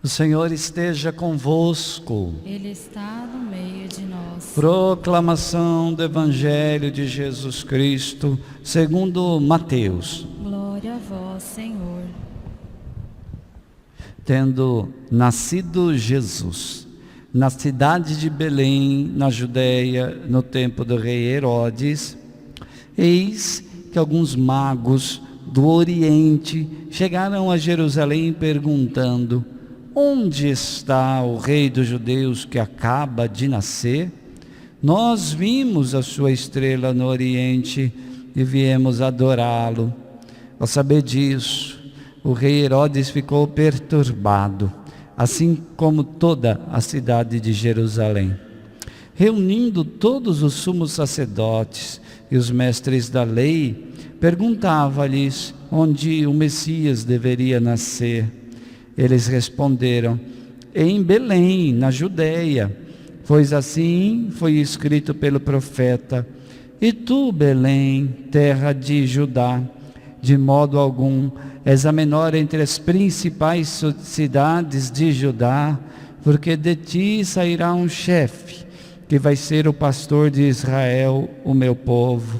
O Senhor esteja convosco. Ele está no meio de nós. Proclamação do Evangelho de Jesus Cristo, segundo Mateus. Glória a vós, Senhor. Tendo nascido Jesus na cidade de Belém, na Judéia, no tempo do rei Herodes, eis que alguns magos do Oriente chegaram a Jerusalém perguntando: onde está o rei dos judeus que acaba de nascer? Nós vimos a sua estrela no Oriente e viemos adorá-lo. Ao saber disso, o rei Herodes ficou perturbado, assim como toda a cidade de Jerusalém. Reunindo todos os sumos sacerdotes e os mestres da lei, perguntava-lhes onde o Messias deveria nascer. Eles responderam: em Belém, na Judéia, pois assim foi escrito pelo profeta: e tu, Belém, terra de Judá, de modo algum és a menor entre as principais cidades de Judá, porque de ti sairá um chefe, que vai ser o pastor de Israel, o meu povo.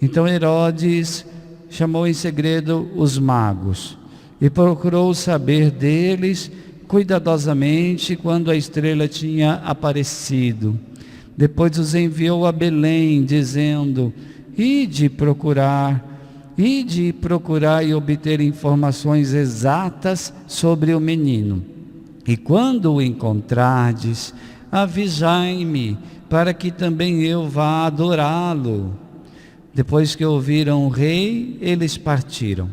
Então Herodes chamou em segredo os magos e procurou saber deles cuidadosamente quando a estrela tinha aparecido. Depois os enviou a Belém, dizendo: ide procurar e obter informações exatas sobre o menino. E quando o encontrardes, avisai-me, para que também eu vá adorá-lo. Depois que ouviram o rei, eles partiram.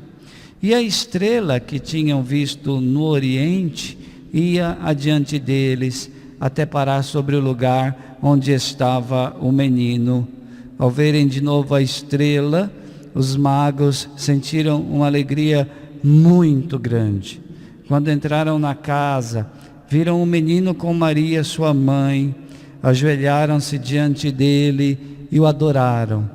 E a estrela que tinham visto no Oriente ia adiante deles, até parar sobre o lugar onde estava o menino. Ao verem de novo a estrela, os magos sentiram uma alegria muito grande. Quando entraram na casa, viram o menino com Maria, sua mãe, ajoelharam-se diante dele e o adoraram.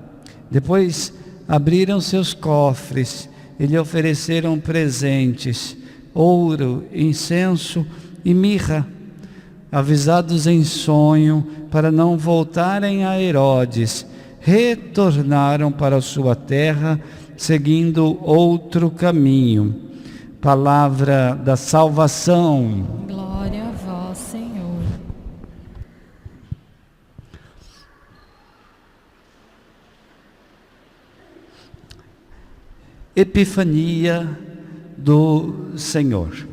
Depois abriram seus cofres e lhe ofereceram presentes: ouro, incenso e mirra. Avisados em sonho para não voltarem a Herodes, retornaram para sua terra, seguindo outro caminho. Palavra da salvação. Glória a vós, Senhor. Epifania do Senhor.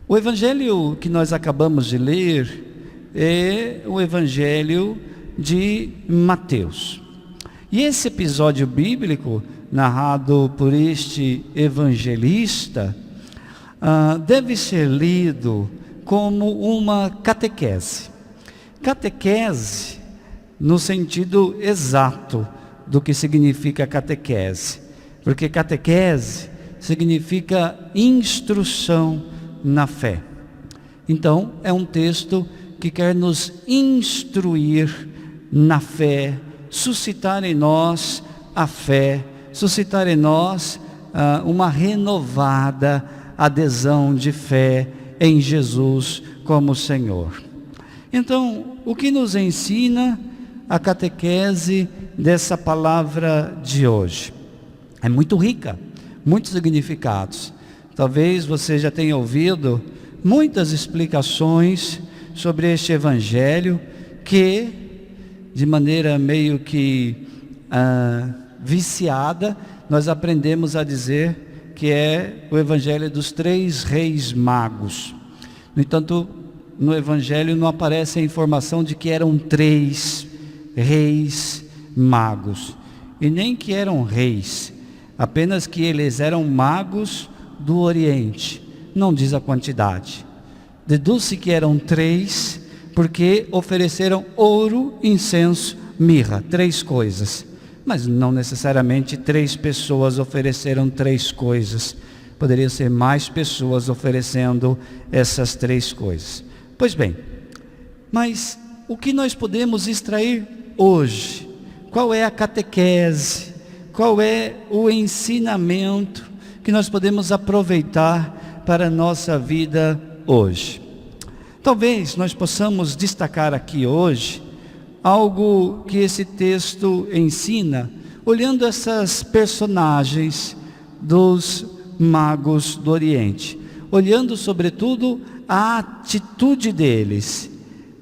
O evangelho que nós acabamos de ler é o evangelho de Mateus. E esse episódio bíblico, narrado por este evangelista, deve ser lido como uma catequese. Catequese no sentido exato do que significa catequese. Porque catequese significa instrução na fé. Então, é um texto que quer nos instruir na fé, suscitar em nós a fé, suscitar em nós uma renovada adesão de fé em Jesus como Senhor. Então, o que nos ensina a catequese dessa palavra de hoje? É muito rica, muitos significados. Talvez você já tenha ouvido muitas explicações sobre este evangelho que, de maneira meio que viciada, nós aprendemos a dizer que é o evangelho dos 3 reis magos. No entanto, no evangelho não aparece a informação de que eram 3 reis magos, e nem que eram reis, apenas que eles eram magos do Oriente. Não diz a quantidade. Deduz-se que eram 3, porque ofereceram ouro, incenso, mirra, 3 coisas. Mas não necessariamente 3 pessoas ofereceram 3 coisas. Poderiam ser mais pessoas oferecendo essas 3 coisas. Pois bem, mas o que nós podemos extrair hoje? Qual é a catequese? Qual é o ensinamento que nós podemos aproveitar para a nossa vida hoje. Talvez nós possamos destacar aqui hoje algo que esse texto ensina, olhando essas personagens dos magos do Oriente, olhando sobretudo a atitude deles,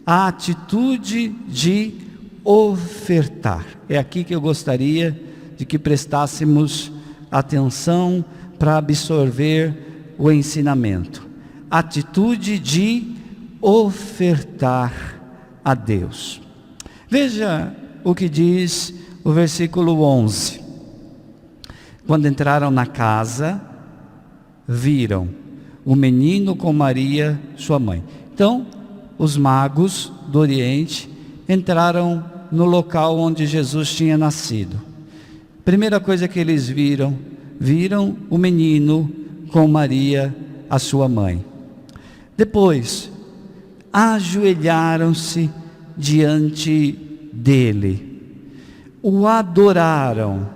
a atitude de ofertar. É aqui que eu gostaria de que prestássemos atenção para absorver o ensinamento. Atitude de ofertar a Deus. Veja o que diz o versículo 11. Quando entraram na casa, viram o menino com Maria, sua mãe. Então, os magos do Oriente entraram no local onde Jesus tinha nascido. Primeira coisa que eles viram o menino com Maria, a sua mãe. Depois, ajoelharam-se diante dele, o adoraram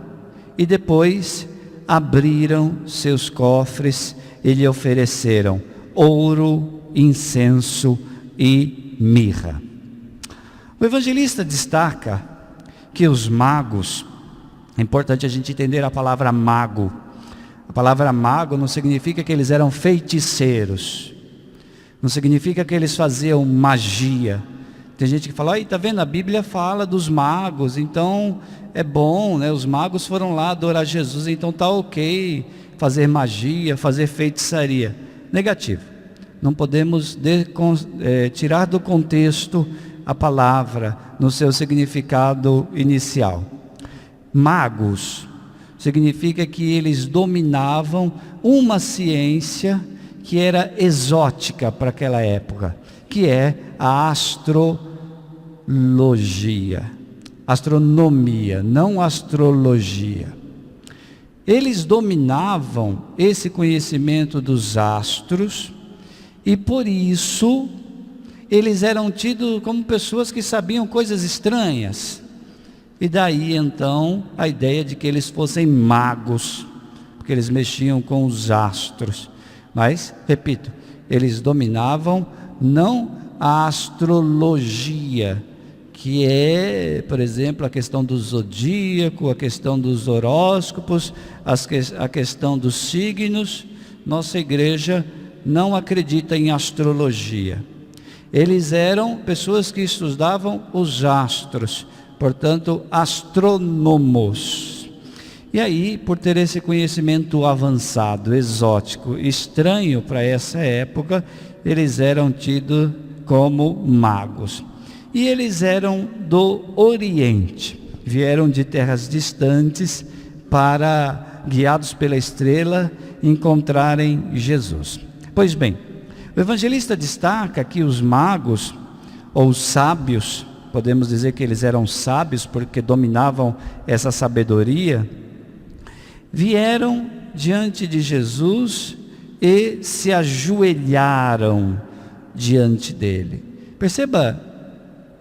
e depois abriram seus cofres e lhe ofereceram ouro, incenso e mirra. O evangelista destaca que os magos, é importante a gente entender a palavra mago. A palavra mago não significa que eles eram feiticeiros, não significa que eles faziam magia. Tem gente que fala, está vendo, a Bíblia fala dos magos, então é bom, né? Os magos foram lá adorar Jesus, então está ok fazer magia, fazer feitiçaria. Negativo. Não podemos tirar do contexto a palavra no seu significado inicial. Magos significa que eles dominavam uma ciência que era exótica para aquela época, que é a astronomia, não astrologia. Eles dominavam esse conhecimento dos astros e por isso eles eram tidos como pessoas que sabiam coisas estranhas. E daí então a ideia de que eles fossem magos, porque eles mexiam com os astros. Mas, repito, eles dominavam não a astrologia, que é, por exemplo, a questão do zodíaco, a questão dos horóscopos, a questão dos signos. Nossa igreja não acredita em astrologia. Eles eram pessoas que estudavam os astros, portanto, astrônomos. E aí, por ter esse conhecimento avançado, exótico, estranho para essa época, eles eram tidos como magos. E eles eram do Oriente, vieram de terras distantes para, guiados pela estrela, encontrarem Jesus. Pois bem, o evangelista destaca que os magos, ou os sábios, podemos dizer que eles eram sábios porque dominavam essa sabedoria, vieram diante de Jesus e se ajoelharam diante dele. Perceba,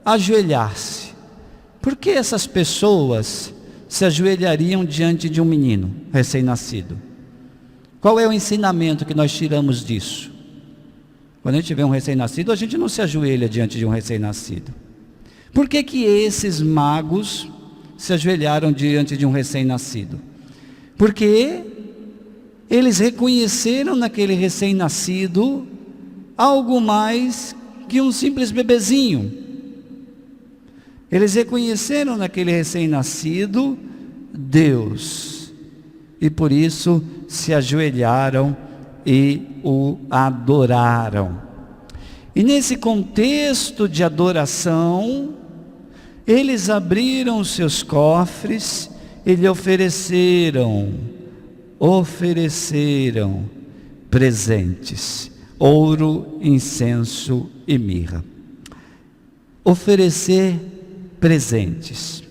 ajoelhar-se. Por que essas pessoas se ajoelhariam diante de um menino recém-nascido? Qual é o ensinamento que nós tiramos disso? Quando a gente vê um recém-nascido, a gente não se ajoelha diante de um recém-nascido. Por que que esses magos se ajoelharam diante de um recém-nascido? Porque eles reconheceram naquele recém-nascido algo mais que um simples bebezinho. Eles reconheceram naquele recém-nascido Deus. E por isso se ajoelharam e o adoraram. E nesse contexto de adoração, eles abriram os seus cofres e lhe ofereceram presentes, ouro, incenso e mirra. Oferecer presentes.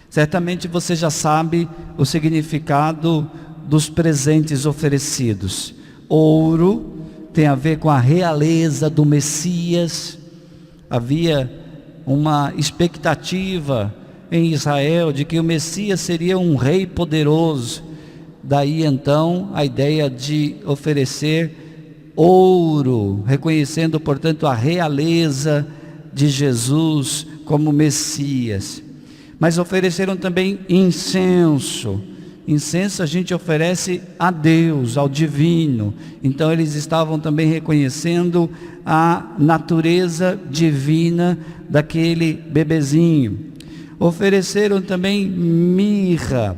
Certamente você já sabe o significado dos presentes oferecidos. Ouro tem a ver com a realeza do Messias. Havia uma expectativa em Israel de que o Messias seria um rei poderoso. Daí então a ideia de oferecer ouro, reconhecendo, portanto, a realeza de Jesus como Messias. Mas ofereceram também incenso. Incenso a gente oferece a Deus, ao divino. Então eles estavam também reconhecendo a natureza divina daquele bebezinho. Ofereceram também mirra.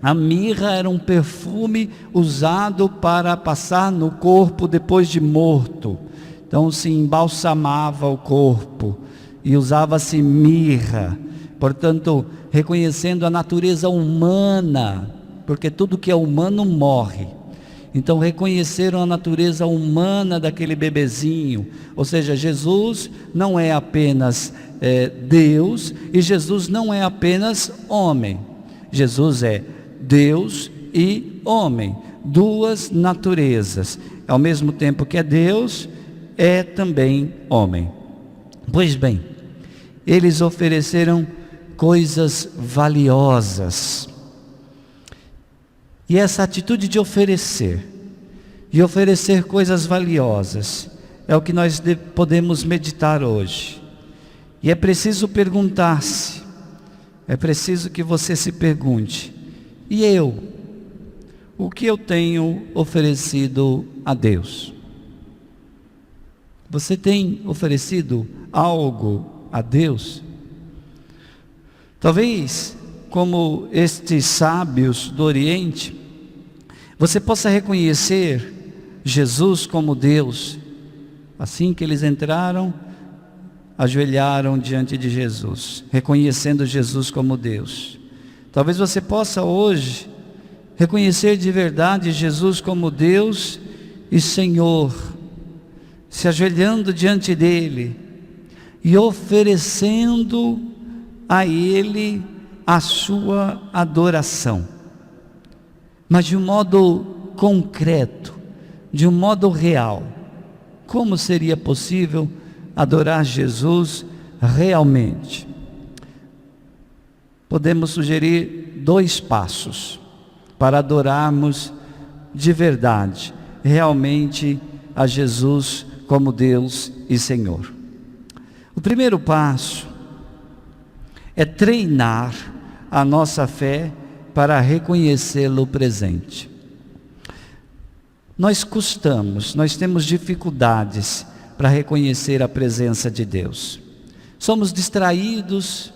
A mirra era um perfume usado para passar no corpo depois de morto. Então se embalsamava o corpo e usava-se mirra. Portanto, reconhecendo a natureza humana, porque tudo que é humano morre. Então reconheceram a natureza humana daquele bebezinho. Ou seja, Jesus não é apenas Deus, e Jesus não é apenas homem. Jesus é Deus e homem, duas naturezas. Ao mesmo tempo que é Deus, é também homem. Pois bem, eles ofereceram coisas valiosas. E essa atitude de oferecer, e oferecer coisas valiosas, é o que nós podemos meditar hoje. E é preciso perguntar-se, é preciso que você se pergunte: e eu? O que eu tenho oferecido a Deus? Você tem oferecido algo a Deus? Talvez, como estes sábios do Oriente, você possa reconhecer Jesus como Deus. Assim que eles entraram, ajoelharam diante de Jesus, reconhecendo Jesus como Deus. Talvez você possa hoje reconhecer de verdade Jesus como Deus e Senhor, se ajoelhando diante dele e oferecendo a Ele a sua adoração, mas de um modo concreto, de um modo real. Como seria possível adorar Jesus realmente? Podemos sugerir 2 passos para adorarmos de verdade, realmente, a Jesus como Deus e Senhor. O primeiro passo é treinar a nossa fé para reconhecê-lo presente. Nós temos dificuldades para reconhecer a presença de Deus. Somos distraídos,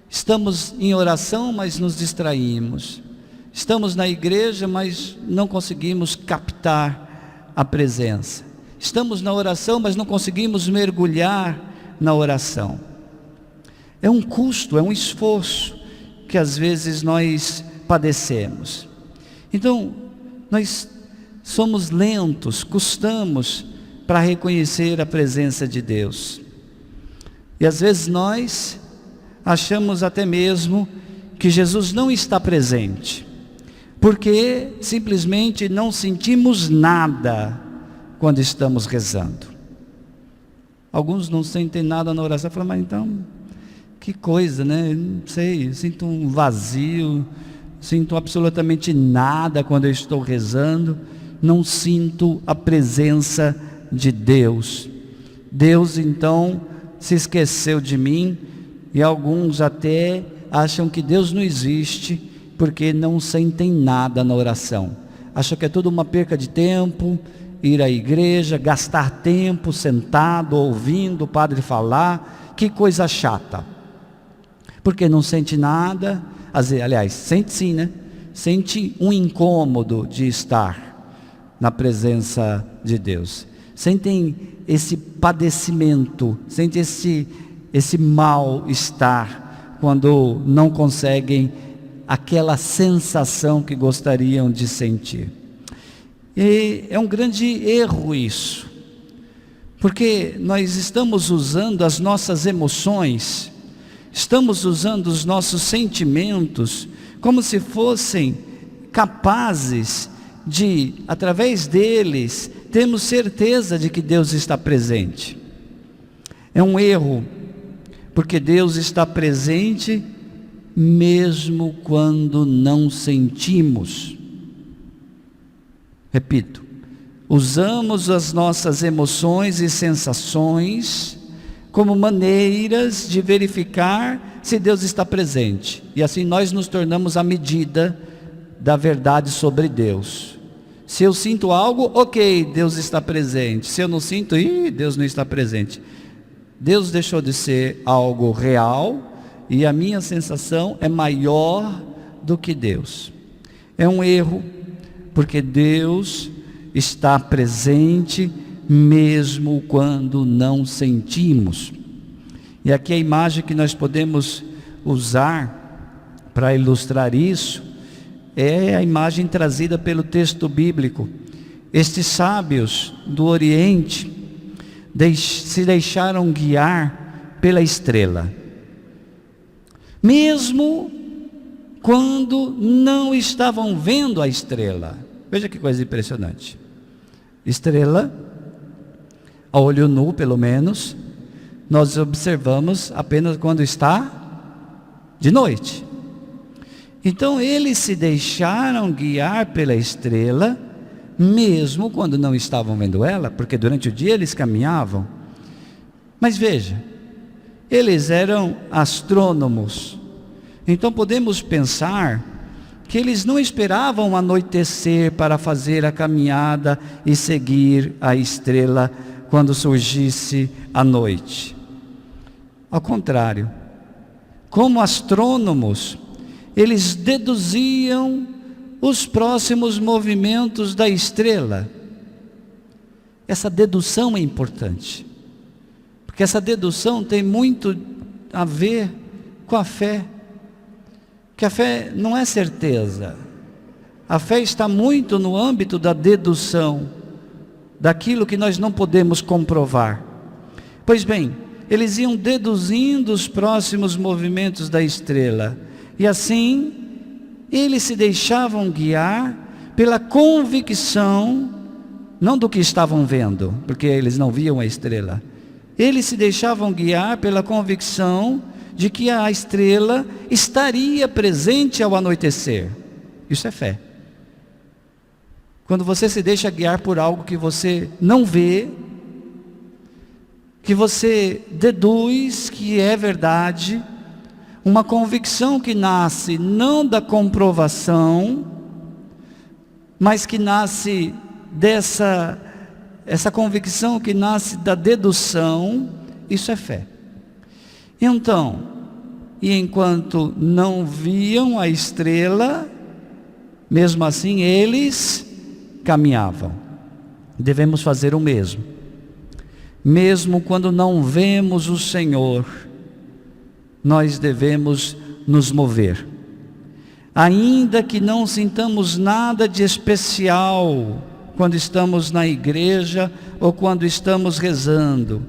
estamos em oração, mas nos distraímos. Estamos na igreja, mas não conseguimos captar a presença. Estamos na oração, mas não conseguimos mergulhar na oração. É um custo, é um esforço que às vezes nós padecemos. Então, nós somos lentos, custamos para reconhecer a presença de Deus. E às vezes nós achamos até mesmo que Jesus não está presente, porque simplesmente não sentimos nada quando estamos rezando. Alguns não sentem nada na oração, falam: mas então, que coisa, né? Não sei, sinto um vazio, sinto absolutamente nada quando eu estou rezando, não sinto a presença de Deus. Deus então se esqueceu de mim, e alguns até acham que Deus não existe, porque não sentem nada na oração. Acham que é tudo uma perca de tempo, ir à igreja, gastar tempo sentado, ouvindo o padre falar, que coisa chata. Porque não sente nada, aliás, sente sim, né? Sente um incômodo de estar na presença de Deus. Sentem esse padecimento, sentem esse mal-estar, quando não conseguem aquela sensação que gostariam de sentir. E é um grande erro isso, porque nós estamos usando as nossas emoções, estamos usando os nossos sentimentos, como se fossem capazes de, através deles, termos certeza de que Deus está presente. É um erro, porque Deus está presente mesmo quando não sentimos. Repito, usamos as nossas emoções e sensações como maneiras de verificar se Deus está presente. E assim nós nos tornamos a medida da verdade sobre Deus. Se eu sinto algo, ok, Deus está presente. Se eu não sinto, Deus não está presente. Deus deixou de ser algo real e a minha sensação é maior do que Deus. É um erro, porque Deus está presente mesmo quando não sentimos. E aqui a imagem que nós podemos usar para ilustrar isso é a imagem trazida pelo texto bíblico. Estes sábios do Oriente se deixaram guiar pela estrela, mesmo quando não estavam vendo a estrela. Veja que coisa impressionante. Estrela, a olho nu pelo menos, nós observamos apenas quando está de noite. Então eles se deixaram guiar pela estrela, mesmo quando não estavam vendo ela, porque durante o dia eles caminhavam. Mas veja, eles eram astrônomos, então podemos pensar que eles não esperavam anoitecer para fazer a caminhada e seguir a estrela quando surgisse a noite. Ao contrário, como astrônomos, eles deduziam os próximos movimentos da estrela. Essa dedução é importante, porque essa dedução tem muito a ver com a fé. Que a fé não é certeza. A fé está muito no âmbito da dedução, daquilo que nós não podemos comprovar. Pois bem, eles iam deduzindo os próximos movimentos da estrela, e assim eles se deixavam guiar pela convicção, não do que estavam vendo, porque eles não viam a estrela. Eles se deixavam guiar pela convicção de que a estrela estaria presente ao anoitecer. Isso é fé. Quando você se deixa guiar por algo que você não vê, que você deduz que é verdade, uma convicção que nasce não da comprovação, mas que nasce essa convicção que nasce da dedução, isso é fé. Então, e enquanto não viam a estrela, mesmo assim eles caminhavam. Devemos fazer o mesmo. Mesmo quando não vemos o Senhor, nós devemos nos mover. Ainda que não sintamos nada de especial quando estamos na igreja ou quando estamos rezando,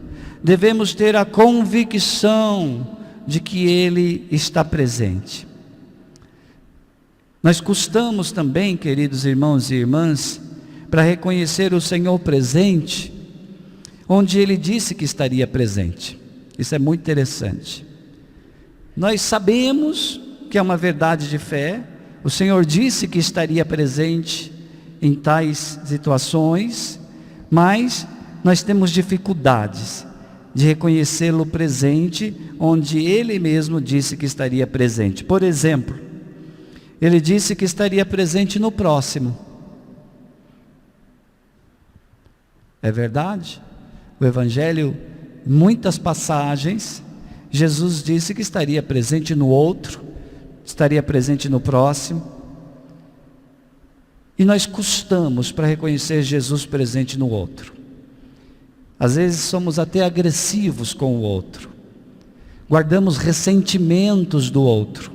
devemos ter a convicção de que Ele está presente. Nós custamos também, queridos irmãos e irmãs, para reconhecer o Senhor presente, onde Ele disse que estaria presente. Isso é muito interessante. Nós sabemos que é uma verdade de fé, o Senhor disse que estaria presente em tais situações, mas nós temos dificuldades de reconhecê-lo presente, onde Ele mesmo disse que estaria presente. Por exemplo, Ele disse que estaria presente no próximo. É verdade? O Evangelho, muitas passagens, Jesus disse que estaria presente no outro, estaria presente no próximo. E nós custamos para reconhecer Jesus presente no outro. Às vezes somos até agressivos com o outro, guardamos ressentimentos do outro,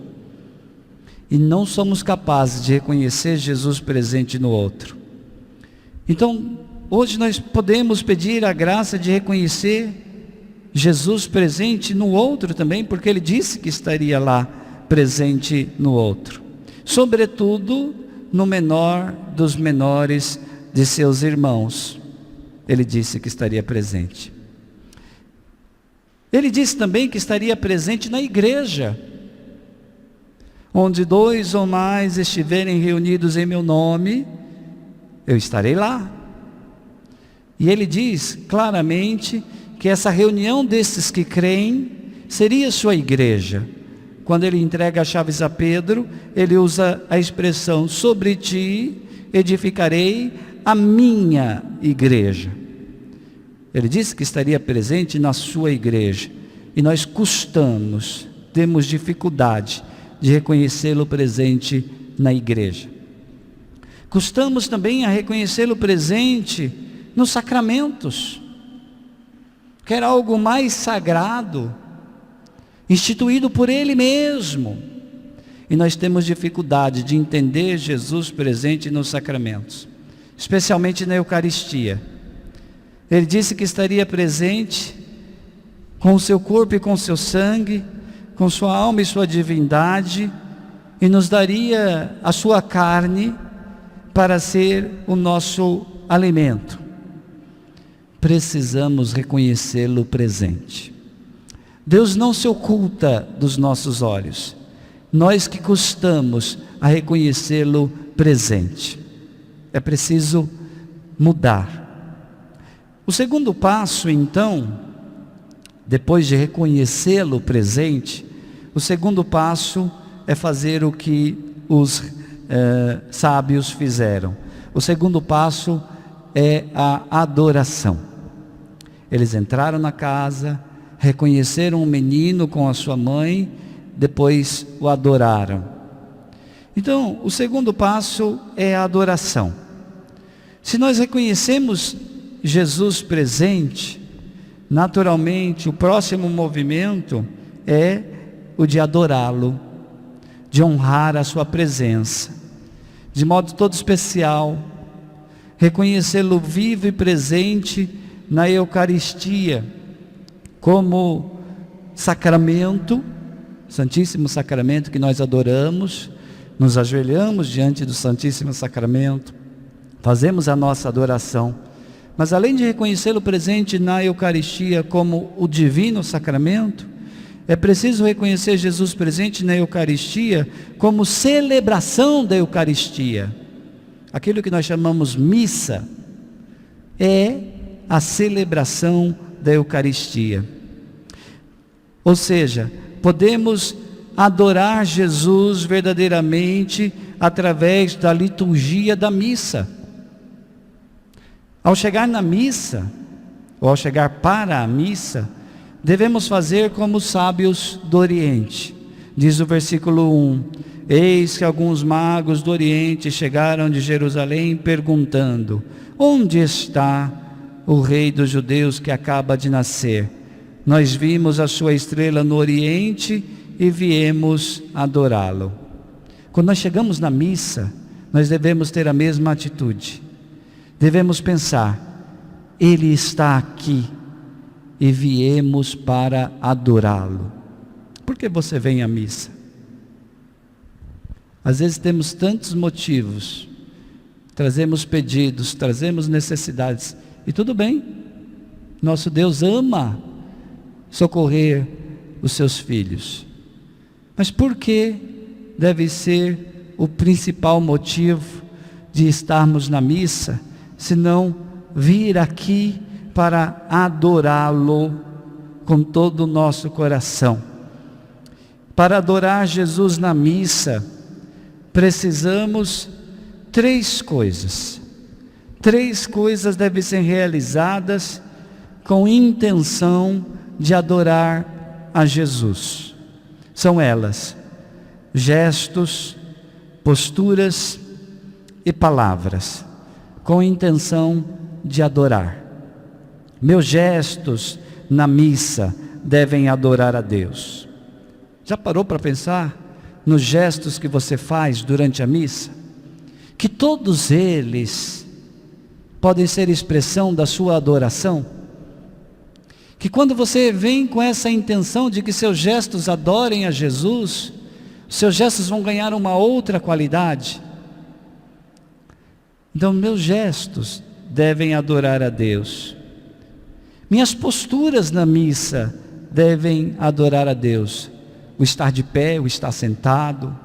e não somos capazes de reconhecer Jesus presente no outro. Então, hoje nós podemos pedir a graça de reconhecer Jesus presente no outro também, porque Ele disse que estaria lá presente no outro, sobretudo no menor dos menores de seus irmãos. Ele disse que estaria presente. Ele disse também que estaria presente na igreja, onde 2 ou mais estiverem reunidos em meu nome, eu estarei lá. E ele diz claramente que essa reunião desses que creem seria sua igreja. Quando ele entrega as chaves a Pedro, ele usa a expressão: sobre ti edificarei a minha igreja. Ele disse que estaria presente na sua igreja. E nós temos dificuldade de reconhecê-lo presente na igreja. Custamos também a reconhecê-lo presente nos sacramentos, que era algo mais sagrado, instituído por Ele mesmo. E nós temos dificuldade de entender Jesus presente nos sacramentos, especialmente na Eucaristia. Ele disse que estaria presente com o seu corpo e com o seu sangue, com sua alma e sua divindade, e nos daria a sua carne para ser o nosso alimento. Precisamos reconhecê-lo presente. Deus não se oculta dos nossos olhos. Nós que custamos a reconhecê-lo presente. É preciso mudar. O segundo passo, então, depois de reconhecê-lo presente, o segundo passo é fazer o que os sábios fizeram. O segundo passo é a adoração. Eles entraram na casa, reconheceram o menino com a sua mãe, depois o adoraram. Então, o segundo passo é a adoração. Se nós reconhecemos Jesus presente, naturalmente o próximo movimento é o de adorá-lo, de honrar a sua presença, de modo todo especial, reconhecê-lo vivo e presente na Eucaristia, como sacramento, Santíssimo Sacramento que nós adoramos, nos ajoelhamos diante do Santíssimo Sacramento, fazemos a nossa adoração, mas além de reconhecê-lo presente na Eucaristia como o divino sacramento, é preciso reconhecer Jesus presente na Eucaristia como celebração da Eucaristia. Aquilo que nós chamamos missa é a celebração da Eucaristia. Ou seja, podemos adorar Jesus verdadeiramente através da liturgia da missa. Ao chegar na missa, ou ao chegar para a missa, devemos fazer como os sábios do Oriente. Diz o versículo 1: eis que alguns magos do Oriente chegaram de Jerusalém perguntando: onde está o rei dos judeus que acaba de nascer? Nós vimos a sua estrela no Oriente e viemos adorá-lo. Quando nós chegamos na missa, nós devemos ter a mesma atitude. Devemos pensar: Ele está aqui e viemos para adorá-lo. Por que você vem à missa? Às vezes temos tantos motivos, trazemos pedidos, trazemos necessidades, e tudo bem, nosso Deus ama socorrer os seus filhos, mas por que deve ser o principal motivo de estarmos na missa, se não vir aqui para adorá-lo com todo o nosso coração? Para adorar Jesus na missa, precisamos três coisas. Três coisas devem ser realizadas com intenção de adorar a Jesus. São elas: gestos, posturas e palavras, com intenção de adorar. Meus gestos na missa devem adorar a Deus. Já parou para pensar nos gestos que você faz durante a missa? Que todos eles podem ser expressão da sua adoração? Que quando você vem com essa intenção de que seus gestos adorem a Jesus, seus gestos vão ganhar uma outra qualidade. Então, meus gestos devem adorar a Deus. Minhas posturas na missa devem adorar a Deus. O estar de pé, o estar sentado,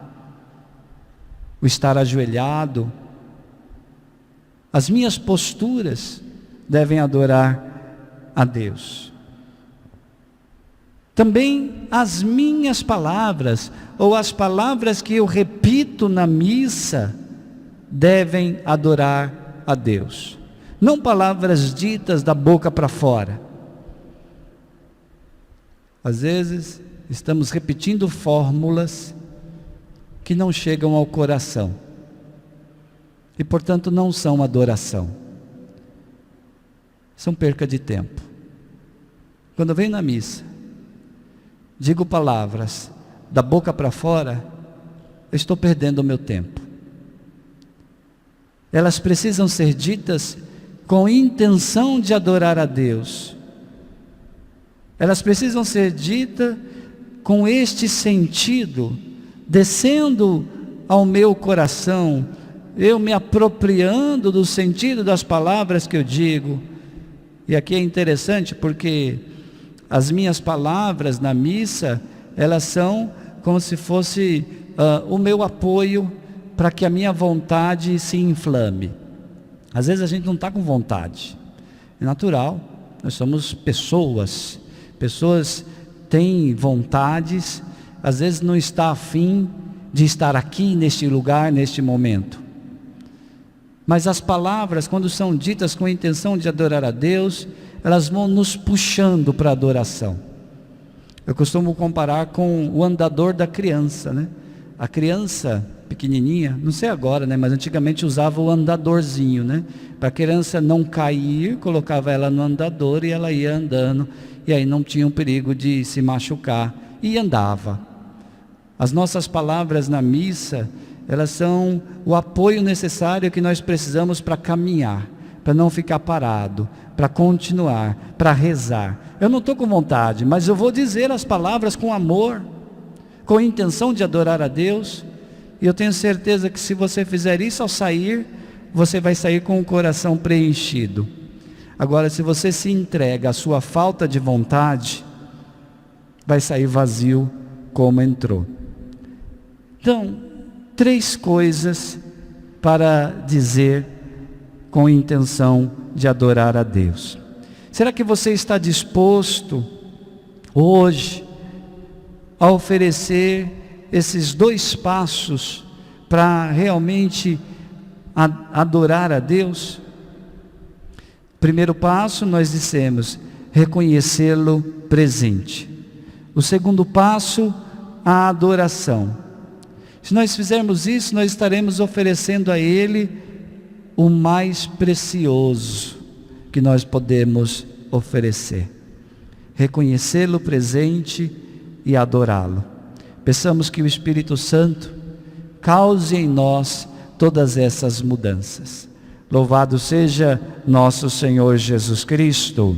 o estar ajoelhado. As minhas posturas devem adorar a Deus. Também as minhas palavras, ou as palavras que eu repito na missa, devem adorar a Deus. Não palavras ditas da boca para fora. Às vezes, estamos repetindo fórmulas que não chegam ao coração. E, portanto, não são adoração. São perca de tempo. Quando eu venho na missa, digo palavras da boca para fora, eu estou perdendo o meu tempo. Elas precisam ser ditas com intenção de adorar a Deus. Elas precisam ser ditas com este sentido, descendo ao meu coração, eu me apropriando do sentido das palavras que eu digo. E aqui é interessante porque as minhas palavras na missa, elas são como se fosse o meu apoio para que a minha vontade se inflame. Às vezes a gente não está com vontade, é natural, nós somos pessoas têm vontades, às vezes não está afim de estar aqui neste lugar, neste momento. Mas as palavras, quando são ditas com a intenção de adorar a Deus, elas vão nos puxando para a adoração. Eu costumo comparar com o andador da criança, né? A criança pequenininha, não sei agora, né? Mas antigamente usava o andadorzinho, né? Para a criança não cair, colocava ela no andador e ela ia andando, e aí não tinha um perigo de se machucar, e andava. As nossas palavras na missa, elas são o apoio necessário que nós precisamos para caminhar, para não ficar parado, para continuar, para rezar. Eu não estou com vontade, mas eu vou dizer as palavras com amor, com a intenção de adorar a Deus, e eu tenho certeza que se você fizer isso ao sair, você vai sair com o coração preenchido. Agora, se você se entrega à sua falta de vontade, vai sair vazio como entrou. Então, 3 coisas para dizer com intenção de adorar a Deus. Será que você está disposto hoje a oferecer esses 2 passos para realmente adorar a Deus? Primeiro passo, nós dissemos, reconhecê-lo presente. O segundo passo, a adoração. Se nós fizermos isso, nós estaremos oferecendo a Ele o mais precioso que nós podemos oferecer. Reconhecê-lo presente e adorá-lo. Peçamos que o Espírito Santo cause em nós todas essas mudanças. Louvado seja nosso Senhor Jesus Cristo.